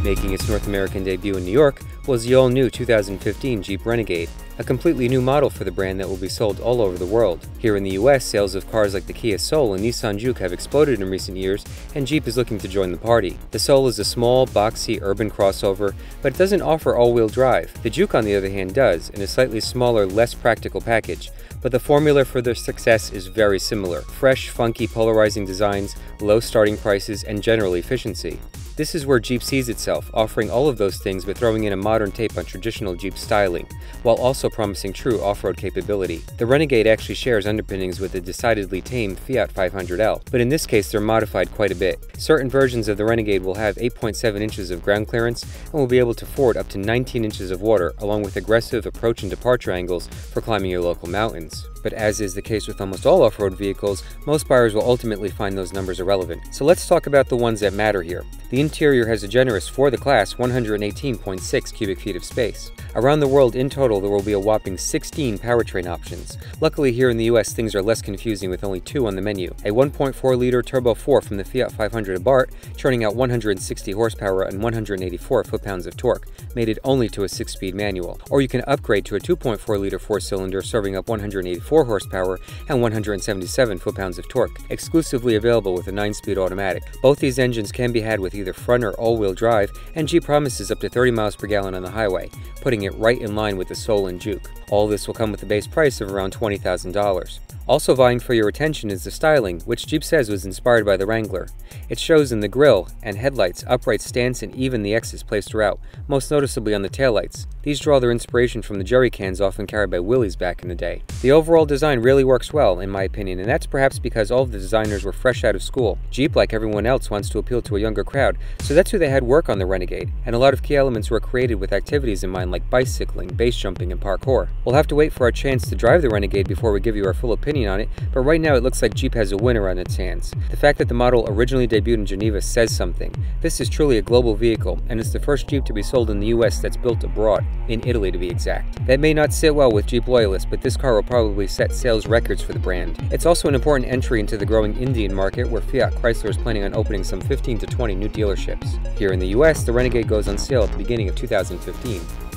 Making its North American debut in New York was the all-new 2015 Jeep Renegade, a completely new model for the brand that will be sold all over the world. Here in the US, sales of cars like the Kia Soul and Nissan Juke have exploded in recent years, and Jeep is looking to join the party. The Soul is a small, boxy, urban crossover, but it doesn't offer all-wheel drive. The Juke, on the other hand, does, in a slightly smaller, less practical package. But the formula for their success is very similar: fresh, funky, polarizing designs, low starting prices, and general efficiency. This is where Jeep sees itself, offering all of those things but throwing in a modern take on traditional Jeep styling, while also promising true off-road capability. The Renegade actually shares underpinnings with the decidedly tame Fiat 500L, but in this case they're modified quite a bit. Certain versions of the Renegade will have 8.7 inches of ground clearance and will be able to ford up to 19 inches of water, along with aggressive approach and departure angles for climbing your local mountains. But as is the case with almost all off-road vehicles, most buyers will ultimately find those numbers irrelevant. So let's talk about the ones that matter here. The interior has a generous, for the class, 118.6 cubic feet of space. Around the world in total, there will be a whopping 16 powertrain options. Luckily here in the US, things are less confusing with only two on the menu. A 1.4-liter Turbo 4 from the Fiat 500 Abarth, churning out 160 horsepower and 184 foot-pounds of torque, mated only to a 6-speed manual. Or you can upgrade to a 2.4-liter 4-cylinder, serving up 184 horsepower and 177 foot-pounds of torque, exclusively available with a 9-speed automatic. Both these engines can be had with either front or all-wheel drive, and Jeep promises up to 30 miles per gallon on the highway, putting it right in line with the Soul and Juke. All this will come with a base price of around $20,000. Also vying for your attention is the styling, which Jeep says was inspired by the Wrangler. It shows in the grille and headlights, upright stance, and even the X's placed throughout, most noticeably on the taillights. These draw their inspiration from the jerry cans often carried by Willys back in the day. The overall design really works well, in my opinion, and that's perhaps because all of the designers were fresh out of school. Jeep, like everyone else, wants to appeal to a younger crowd, so that's who they had work on the Renegade, and a lot of key elements were created with activities in mind like bicycling, base jumping, and parkour. We'll have to wait for our chance to drive the Renegade before we give you our full opinion on it, but right now it looks like Jeep has a winner on its hands. The fact that the model originally debuted in Geneva says something. This is truly a global vehicle, and it's the first Jeep to be sold in the US that's built abroad, in Italy to be exact. That may not sit well with Jeep loyalists, but this car will probably set sales records for the brand. It's also an important entry into the growing Indian market, where Fiat Chrysler is planning on opening some 15 to 20 new dealerships. Here in the US, the Renegade goes on sale at the beginning of 2015.